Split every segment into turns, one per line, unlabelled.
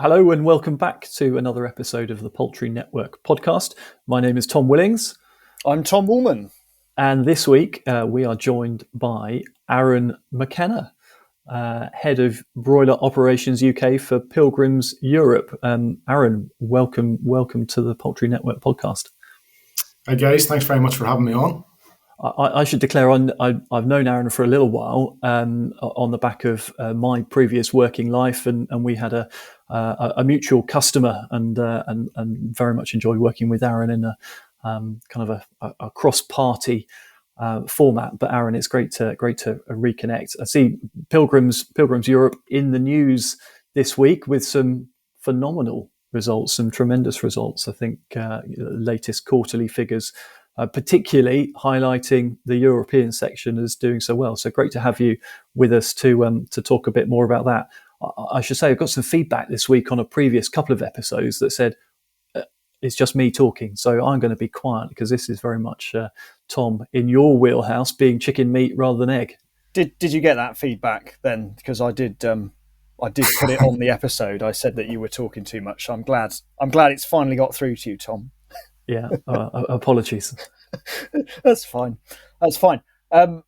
Hello and welcome back to another episode of the Poultry.Network podcast. My name is Tom Willings.
I'm Tom Woolman.
And this week we are joined by Aaron McKenna, Head of Broiler Operations UK for Pilgrims Europe. Aaron, welcome to the Poultry.Network podcast.
Hi guys, thanks very much for having me on.
I should declare I've known Aaron for a little while on the back of my previous working life, and we had a mutual customer, and very much enjoyed working with Aaron in a kind of a cross-party format. But Aaron, it's great to reconnect. I see Pilgrims Europe in the news this week with some phenomenal results, some tremendous results. I think latest quarterly figures, particularly highlighting the European section as doing so well. So great to have you with us to talk a bit more about that. I should say I've got some feedback this week on a previous couple of episodes that said it's just me talking, so I'm going to be quiet because this is very much Tom in your wheelhouse, being chicken meat rather than egg.
Did you get that feedback then? Because I did put it on the episode. I said that you were talking too much. So I'm glad it's finally got through to you, Tom.
Yeah, apologies.
That's fine.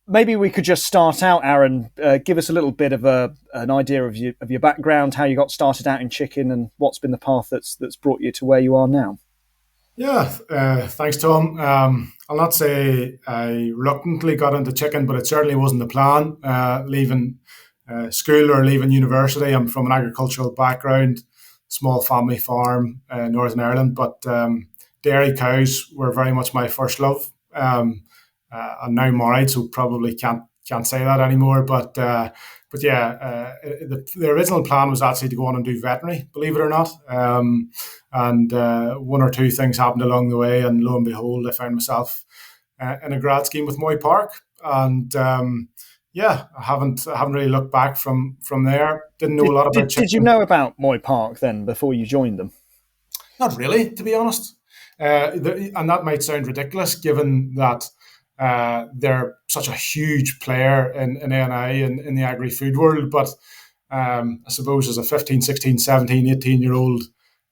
Maybe we could just start out, Aaron. Give us a little bit of an idea of your background, how you got started out in chicken, and what's been the path that's brought you to where you are now.
Yeah, thanks, Tom. I'll not say I reluctantly got into chicken, but it certainly wasn't the plan. Leaving school or leaving university, I'm from an agricultural background, small family farm in Northern Ireland, but dairy cows were very much my first love. I'm now married, so probably can't say that anymore. But yeah, the original plan was actually to go on and do veterinary, believe it or not. And one or two things happened along the way, and lo and behold, I found myself in a grad scheme with Moy Park. And yeah, I haven't really looked back from there. Didn't know a lot about chicken.
Did you know about Moy Park then before you joined them?
Not really, to be honest. And that might sound ridiculous given that they're such a huge player in A&I and in the agri-food world. But I suppose as a 15, 16, 17, 18-year-old,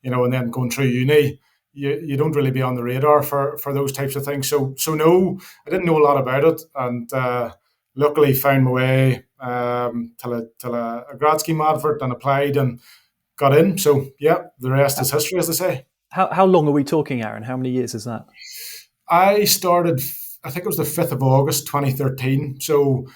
and then going through uni, you don't really be on the radar for those types of things. So no, I didn't know a lot about it. And luckily found my way till a grad scheme advert and applied and got in. So yeah, the rest is history, as they say.
How long are we talking, Aaron? How many years is that?
I started, I think it was the 5th of August, 2013. So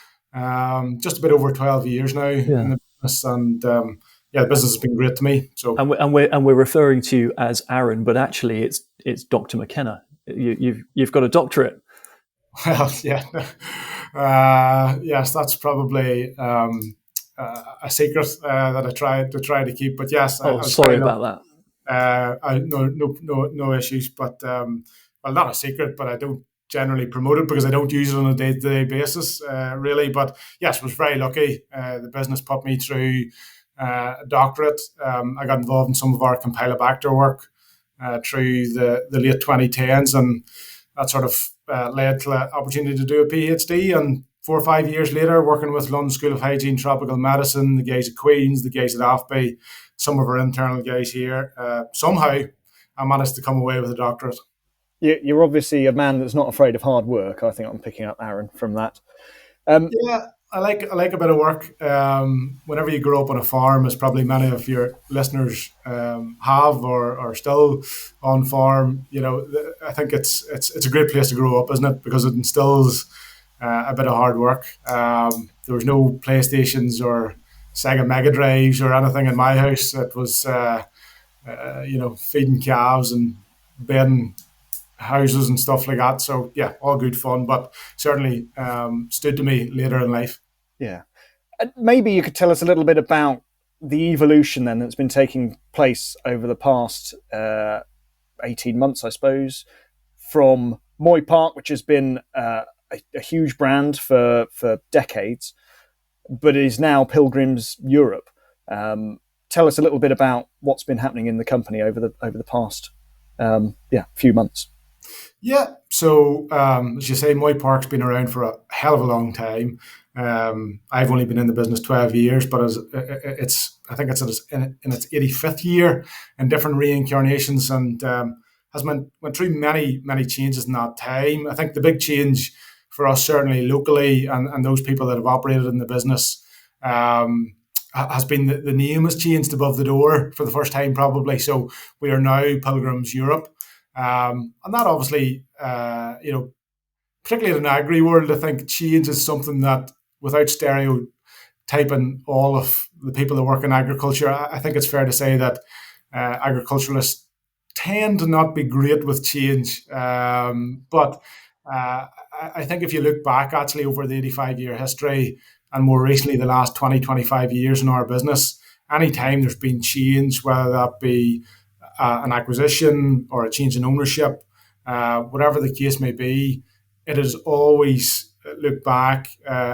just a bit over 12 years now in the business. And the business has been great to me. So
and we're referring to you as Aaron, but actually it's Dr. McKenna. You've got a doctorate.
Well, yeah. Yes, that's probably a secret that I try to keep. But yes,
sorry about that.
No issues, but well, not a secret, but I don't generally promote it because I don't use it on a day-to-day basis, really. But yes, was very lucky. The business put me through a doctorate. I got involved in some of our Campylobacter work through the late 2010s, and that sort of led to the opportunity to do a PhD. And 4 or 5 years later, working with London School of Hygiene, Tropical Medicine, the guys at Queen's, the guys at AFBI, some of our internal guys here, somehow I managed to come away with a doctorate.
You're obviously a man that's not afraid of hard work. I think I'm picking up, Aaron, from that.
Yeah, I like a bit of work. Whenever you grow up on a farm, as probably many of your listeners have or are still on farm, I think it's a great place to grow up, isn't it? Because it instills a bit of hard work. There was no PlayStations or Sega Mega Drives or anything in my house. It was, feeding calves and bedding houses and stuff like that. So yeah, all good fun, but certainly stood to me later in life.
Yeah. Maybe you could tell us a little bit about the evolution then that's been taking place over the past 18 months, I suppose, from Moy Park, which has been a huge brand for decades, but is now Pilgrims Europe. Tell us a little bit about what's been happening in the company over the past few months.
Yeah, so as you say, Moy Park's been around for a hell of a long time. I've only been in the business 12 years, but I think it's in its 85th year in different reincarnations, and has went through many changes in that time. I think the big change for us, certainly locally, and those people that have operated in the business, has been the name has changed above the door for the first time, probably. So we are now Pilgrims Europe, and that obviously, particularly in an agri world, I think change is something that, without stereotyping all of the people that work in agriculture, I think it's fair to say that agriculturalists tend to not be great with change. But I think if you look back actually over the 85-year history, and more recently the last 20-25 years in our business, anytime there's been change, whether that be an acquisition or a change in ownership, whatever the case may be, it has always looked back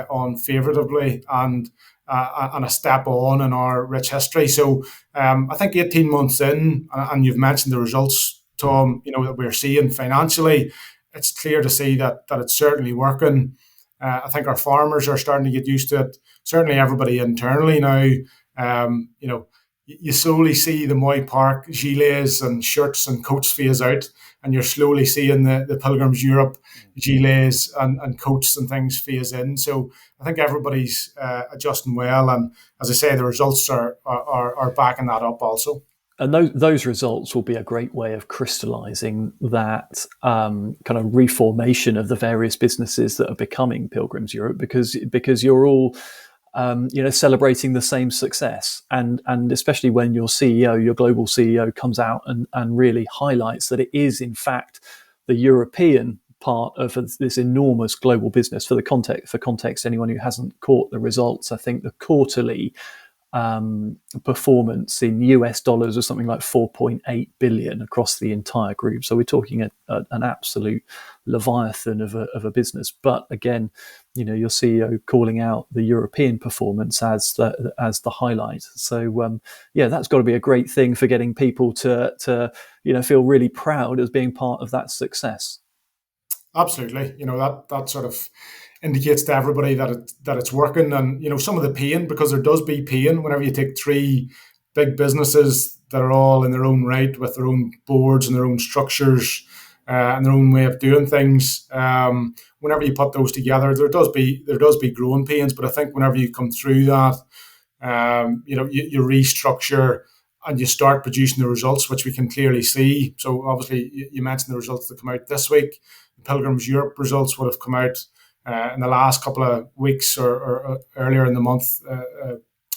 on favourably and a step on in our rich history. So I think 18 months in, and you've mentioned the results, Tom, that we're seeing financially, it's clear to see that it's certainly working. I think our farmers are starting to get used to it. Certainly everybody internally now, you slowly see the Moy Park gilets and shirts and coats phase out, and you're slowly seeing the Pilgrims Europe gilets and coats and things phase in. So I think everybody's adjusting well, and as I say, the results are backing that up also.
And those results will be a great way of crystallising that kind of reformation of the various businesses that are becoming Pilgrims Europe, because you're all celebrating the same success, and especially when your global CEO, comes out and really highlights that it is in fact the European part of this enormous global business. For context, anyone who hasn't caught the results, I think the quarterly performance in US dollars was something like 4.8 billion across the entire group. So we're talking an absolute leviathan of a business. But again, your CEO calling out the European performance as the highlight. So that's got to be a great thing for getting people to feel really proud as being part of that success.
Absolutely, that sort of indicates to everybody that it's working, and some of the pain, because there does be pain whenever you take three big businesses that are all in their own right with their own boards and their own structures and their own way of doing things. Whenever you put those together, there does be growing pains, but I think whenever you come through that, you restructure and you start producing the results, which we can clearly see. So obviously, you mentioned the results that come out this week. The Pilgrims Europe results would have come out in the last couple of weeks or earlier in the month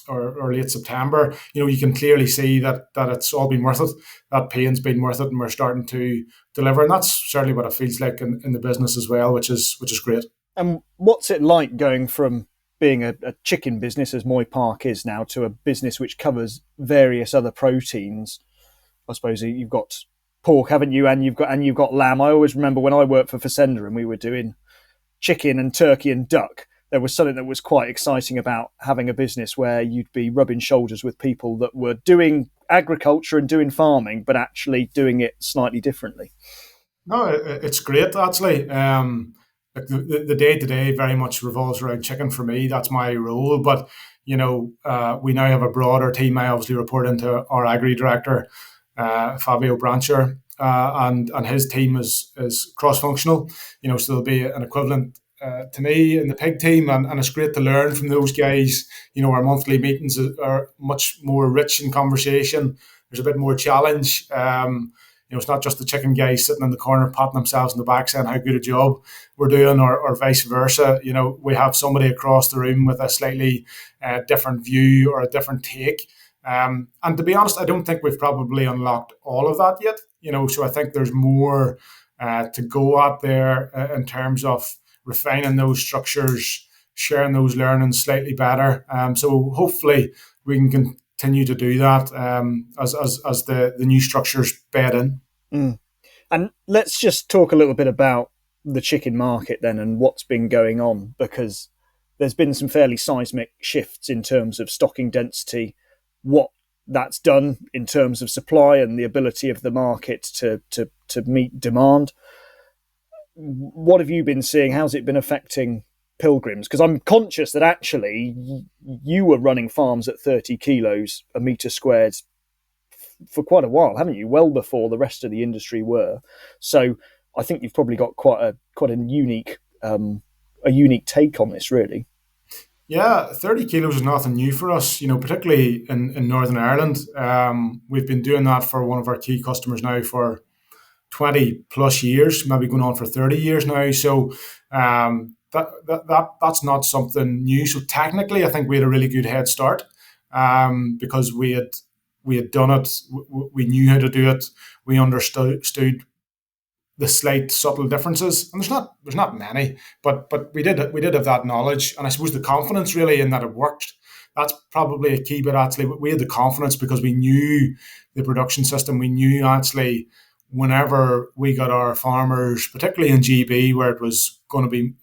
or late September. You can clearly see that it's all been worth it. That pain's been worth it, and we're starting to deliver. And that's certainly what it feels like in the business as well, which is great.
And what's it like going from being a chicken business, as Moy Park is now, to a business which covers various other proteins? I suppose you've got pork, haven't you? And you've got lamb. I always remember when I worked for Fessenda and we were doing chicken and turkey and duck, there was something that was quite exciting about having a business where you'd be rubbing shoulders with people that were doing agriculture and doing farming, but actually doing it slightly differently.
No, it's great, actually. The day-to-day very much revolves around chicken for me. That's my role. But, we now have a broader team. I obviously report into our agri director, Fabio Brancher, and his team is cross-functional. So there'll be an equivalent to me in the pig team, and it's great to learn from those guys. Our monthly meetings are much more rich in conversation. There's a bit more challenge. It's not just the chicken guys sitting in the corner patting themselves in the back saying how good a job we're doing, or vice versa. We have somebody across the room with a slightly different view or a different take. And to be honest, I don't think we've probably unlocked all of that yet. So I think there's more to go at there in terms of refining those structures, sharing those learnings slightly better. So hopefully we can continue to do that as the new structures bed in.
Mm. And let's just talk a little bit about the chicken market then and what's been going on, because there's been some fairly seismic shifts in terms of stocking density, what that's done in terms of supply and the ability of the market to meet demand. What have you been seeing? How's it been affecting Pilgrims? Because I'm conscious that actually you were running farms at 30 kilos a metre squared for quite a while, haven't you? Well before the rest of the industry were. So I think you've probably got quite a unique take on this, really.
Yeah, 30 kilos is nothing new for us, particularly in Northern Ireland. We've been doing that for one of our key customers now for 20 plus years, maybe going on for 30 years now. So that's not something new. So technically, I think we had a really good head start because we had done it. We knew how to do it. We understood the slight subtle differences, and there's not many, but we did have that knowledge, and I suppose the confidence really in that it worked. That's probably a key bit. Actually, we had the confidence because we knew the production system. We knew actually whenever we got our farmers, particularly in GB, where it was going to be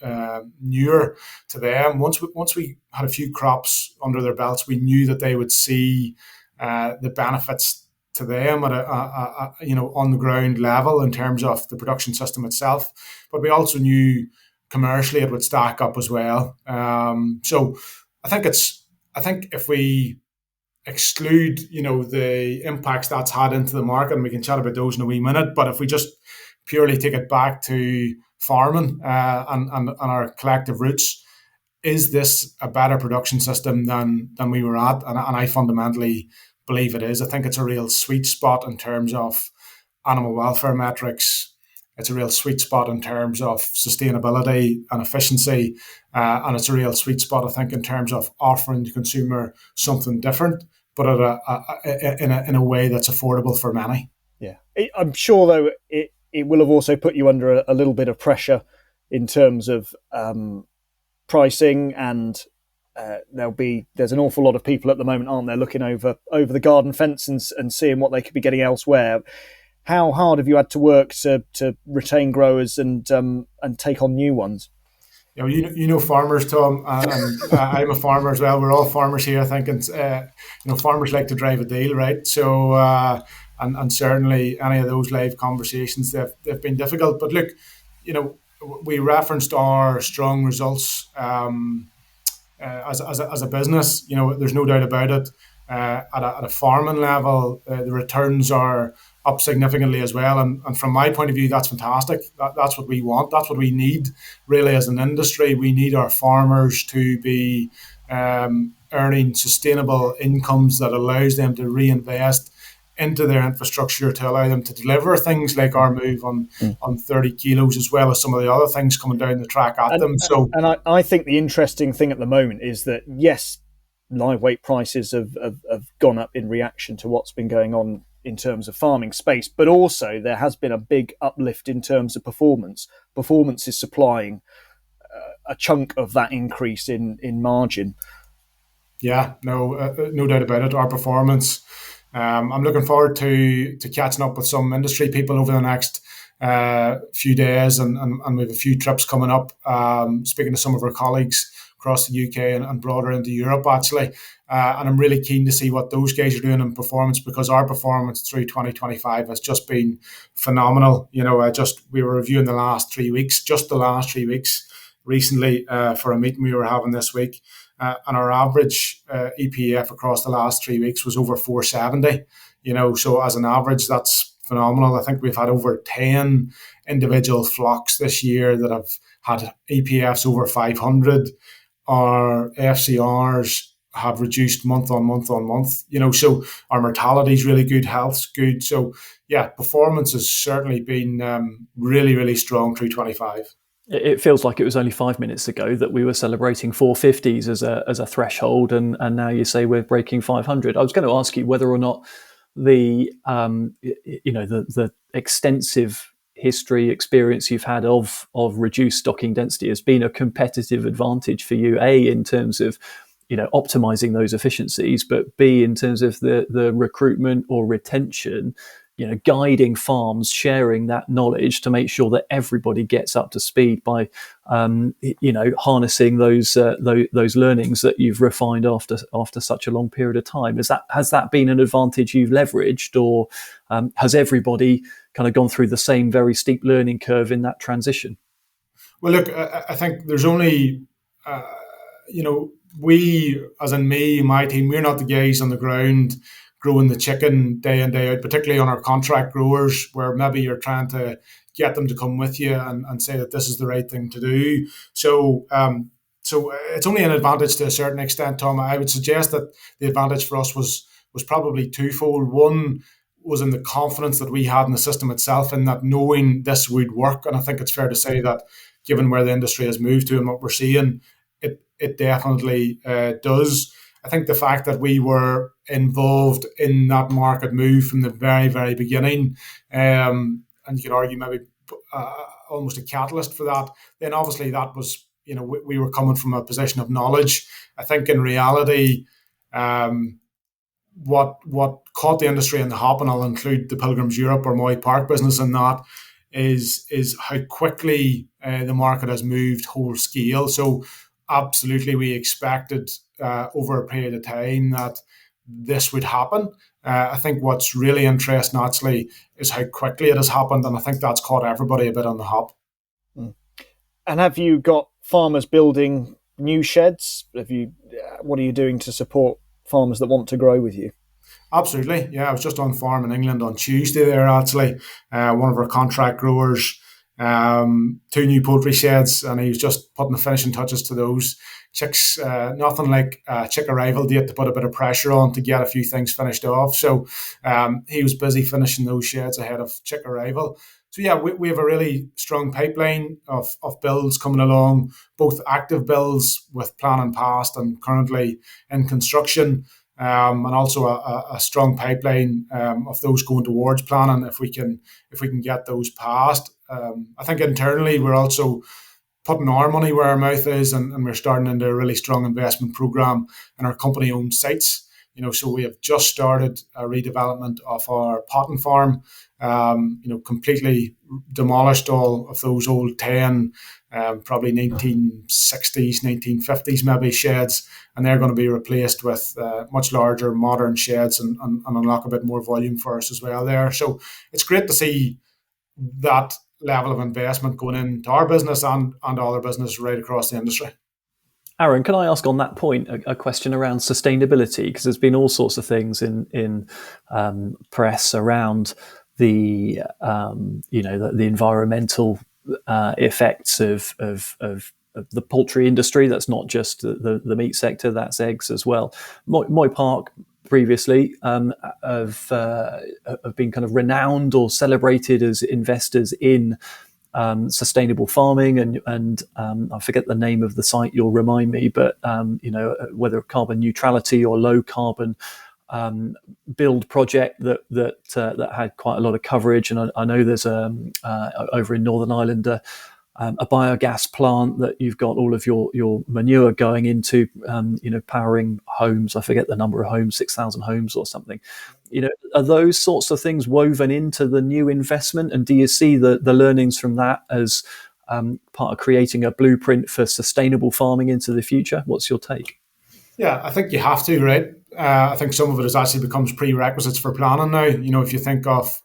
newer to them, once we had a few crops under their belts, we knew that they would see the benefits to them at a on the ground level in terms of the production system itself. But we also knew commercially it would stack up as well. So I think if we exclude the impacts that's had into the market, and we can chat about those in a wee minute, but if we just purely take it back to farming and our collective roots, is this a better production system than we were at? And I fundamentally believe it is. I think it's a real sweet spot in terms of animal welfare metrics. It's a real sweet spot in terms of sustainability and efficiency, and it's a real sweet spot, I think, in terms of offering the consumer something different, but in a way that's affordable for many.
Yeah, I'm sure though it will have also put you under a little bit of pressure in terms of pricing, and there's an awful lot of people at the moment, aren't there, looking over the garden fence and seeing what they could be getting elsewhere. How hard have you had to work to retain growers and take on new ones?
You know farmers, Tom, and I'm a farmer as well. We're all farmers here, I think, and farmers like to drive a deal, right? So and certainly any of those live conversations, they've been difficult. But look, we referenced our strong results as a business. There's no doubt about it. At a farming level, the returns are up significantly as well. And from my point of view, that's fantastic. That's what we want. That's what we need, really, as an industry. We need our farmers to be earning sustainable incomes that allows them to reinvest into their infrastructure to allow them to deliver things like our move on 30 kilos, as well as some of the other things coming down the track at them.
And I think the interesting thing at the moment is that, yes, live weight prices have gone up in reaction to what's been going on in terms of farming space, but also there has been a big uplift in terms of performance. Performance is supplying a chunk of that increase in margin.
Yeah, no doubt about it. Our performance. I'm looking forward to catching up with some industry people over the next few days, and we have a few trips coming up. Speaking to some of our colleagues across the UK and broader into Europe, actually. And I'm really keen to see what those guys are doing in performance, because our performance through 2025 has just been phenomenal. We were reviewing the last 3 weeks recently for a meeting we were having this week. And our average EPF across the last 3 weeks was over 470. So as an average, that's phenomenal. I think we've had over 10 individual flocks this year that have had EPFs over 500. Our FCRs have reduced month on month. So our mortality is really good, health's good. So yeah, performance has certainly been really, really strong through 25.
It feels like it was only 5 minutes ago that we were celebrating 450s as a threshold, and now you say we're breaking 500. I was going to ask you whether or not the extensive experience you've had of reduced stocking density has been a competitive advantage for you, A, in terms of optimizing those efficiencies, but B, in terms of the recruitment or retention, guiding farms, sharing that knowledge to make sure that everybody gets up to speed by harnessing those learnings that you've refined after such a long period of time. Has that been an advantage you've leveraged, or has everybody kind of gone through the same very steep learning curve in that transition?
Well, look, I think there's only we, as in me, my team, we're not the guys on the ground growing the chicken day in, day out, particularly on our contract growers, where maybe you're trying to get them to come with you and say that this is the right thing to do. So it's only an advantage to a certain extent, Tom. I would suggest that the advantage for us was probably twofold. One was in the confidence that we had in the system itself, and that knowing this would work. And I think it's fair to say that, given where the industry has moved to and what we're seeing, it definitely does. I think the fact that we were involved in that market move from the very, very beginning, and you could argue maybe almost a catalyst for that, then obviously that was, we were coming from a position of knowledge. I think in reality, what caught the industry in the hop, and I'll include the Pilgrims Europe or Moy Park business in that, is how quickly the market has moved whole scale. So absolutely, we expected over a period of time that this would happen. I think what's really interesting actually is how quickly it has happened, and I think that's caught everybody a bit on the hop.
And have you got farmers building new sheds? What are you doing to support farmers that want to grow with you?
Absolutely, yeah. I was just on farm in England on Tuesday there, actually. One of our contract growers, 2 new poultry sheds, and he was just putting the finishing touches to those chicks. Nothing like chick arrival date to put a bit of pressure on to get a few things finished off. So he was busy finishing those sheds ahead of chick arrival. So yeah, we have a really strong pipeline of builds coming along, both active builds with planning passed and currently in construction, and also a strong pipeline of those going towards planning if we can get those passed. I think internally we're also putting our money where our mouth is, and we're starting into a really strong investment program in our company-owned sites. So we have just started a redevelopment of our potting farm. Completely demolished all of those old 10, probably 1960s, 1950s maybe sheds, and they're going to be replaced with much larger modern sheds and unlock a bit more volume for us as well there. So it's great to see that level of investment going into our business and other businesses right across the industry.
Aaron, can I ask on that point a question around sustainability? Because there's been all sorts of things in press around the environmental effects of the poultry industry. That's not just the meat sector; that's eggs as well. Moy Park previously have been kind of renowned or celebrated as investors in sustainable farming, and I forget the name of the site. You'll remind me, but whether carbon neutrality or low carbon build project that had quite a lot of coverage. And I know there's over in Northern Ireland a biogas plant that you've got all of your manure going into, powering homes. I forget the number of homes, 6,000 homes or something. Are those sorts of things woven into the new investment? And do you see the learnings from that as part of creating a blueprint for sustainable farming into the future? What's your take?
Yeah, I think you have to, right? I think some of it actually becomes prerequisites for planning now. If you think of,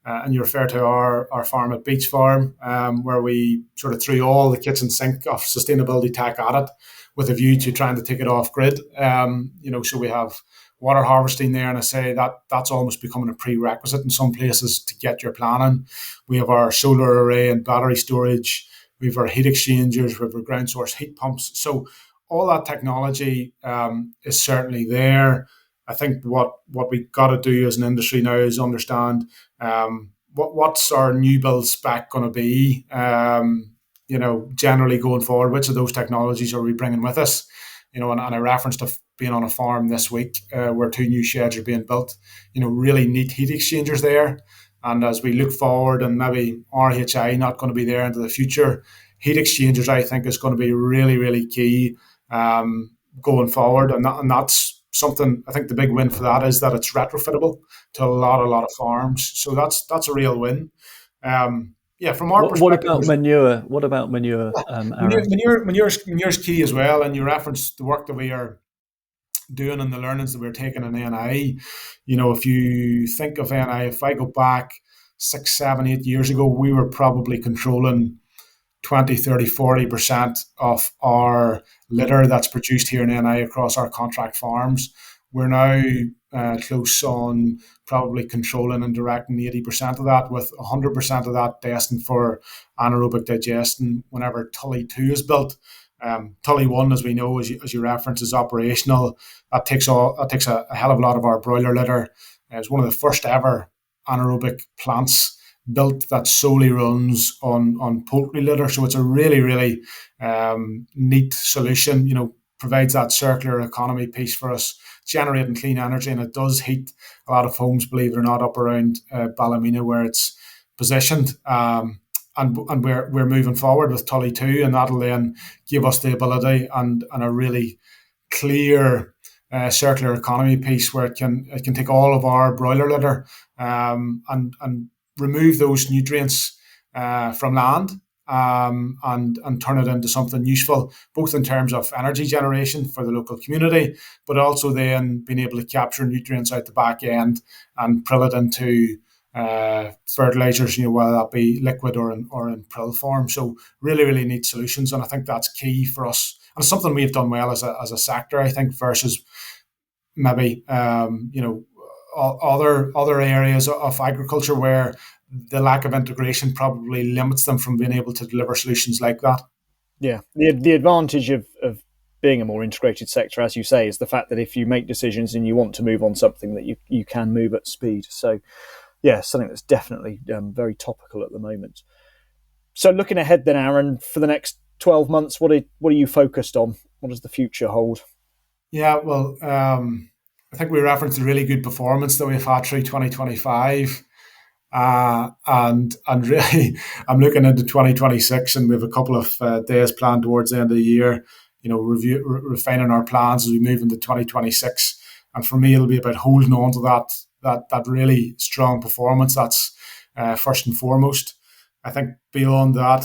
and you refer to our farm at Beach Farm, where we sort of threw all the kitchen sink of sustainability tech at it with a view to trying to take it off grid. So we have water harvesting there, and I say that's almost becoming a prerequisite in some places to get your planning. We have our solar array and battery storage. We have our heat exchangers. We have our ground source heat pumps. So all that technology is certainly there. I think what we've got to do as an industry now is understand what's our new build spec going to be. Generally going forward, which of those technologies are we bringing with us? And I referenced to being on a farm this week where 2 new sheds are being built. Really neat heat exchangers there. And as we look forward, and maybe RHI not going to be there into the future, heat exchangers I think is going to be really, really key going forward. And that's something, I think the big win for that is that it's retrofittable to a lot of farms. So that's a real win. From our perspective.
What about manure?
Manure's key as well. And you referenced the work that we are doing and the learnings that we're taking in NI. If you think of NI, if I go back 6, 7, 8 years ago, we were probably controlling 20, 30, 40% of our litter that's produced here in NI across our contract farms. We're now close on probably controlling and directing 80% of that, with 100% of that destined for anaerobic digestion whenever Tully 2 is built. Tully 1, as we know, as you reference, is operational. That takes a hell of a lot of our broiler litter. It's one of the first ever anaerobic plants built that solely runs on poultry litter. So it's a really, really neat solution, provides that circular economy piece for us, generating clean energy, and it does heat a lot of homes, believe it or not, up around Ballymena where it's positioned. And we're moving forward with Tully 2, and that'll then give us the ability and a really clear circular economy piece where it can take all of our broiler litter and remove those nutrients from land and turn it into something useful, both in terms of energy generation for the local community, but also then being able to capture nutrients out the back end and prill it into fertilizers, whether that be liquid or in prill form. So really, really neat solutions, and I think that's key for us, and something we've done well as a sector, I think, versus maybe other areas of agriculture where the lack of integration probably limits them from being able to deliver solutions like that.
Yeah, the advantage of being a more integrated sector, as you say, is the fact that if you make decisions and you want to move on something, that you can move at speed. So yeah, something that's definitely very topical at the moment. So looking ahead then, Aaron, for the next 12 months, what are you focused on? What does the future hold?
Yeah, well, I think we referenced the really good performance that we've had through 2025. And really, I'm looking into 2026, and we have a couple of days planned towards the end of the year, refining our plans as we move into 2026. And for me, it'll be about holding on to that really strong performance. That's first and foremost. I think beyond that,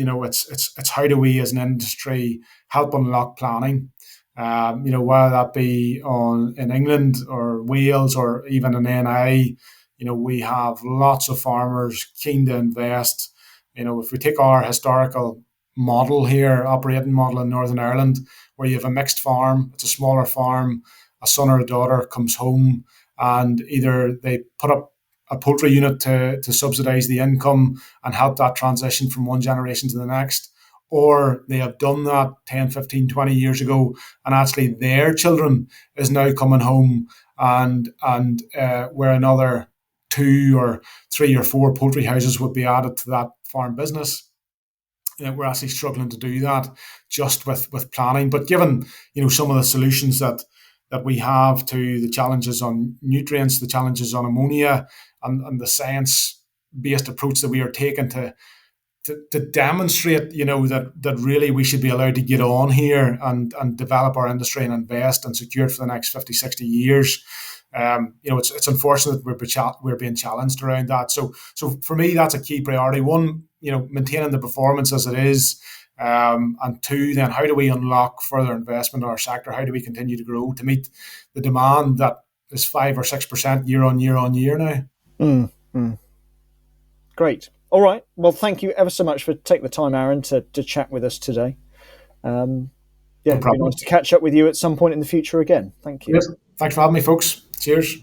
it's how do we as an industry help unlock planning, whether that be in England or Wales or even in NI. We have lots of farmers keen to invest. If we take our historical model here, operating model in Northern Ireland, where you have a mixed farm, it's a smaller farm, a son or a daughter comes home, and either they put up a poultry unit to subsidise the income and help that transition from one generation to the next, or they have done that 10, 15, 20 years ago, and actually their children is now coming home and where another 2 or 3 or 4 poultry houses would be added to that farm business. We're actually struggling to do that just with planning. But given some of the solutions that we have to the challenges on nutrients, the challenges on ammonia, and the science-based approach that we are taking to demonstrate, that really we should be allowed to get on here and develop our industry and invest and secure it for the next 50, 60 years. It's unfortunate we're being challenged around that. So for me, that's a key priority. One, maintaining the performance as it is, and 2, then how do we unlock further investment in our sector? How do we continue to grow to meet the demand that is 5 or 6% year on year now?
Great. All right. Well, thank you ever so much for taking the time, Aaron, to chat with us today. No
problem.
It'd be nice to catch up with you at some point in the future again. Thank you.
Yes. Thanks for having me, folks. Cheers.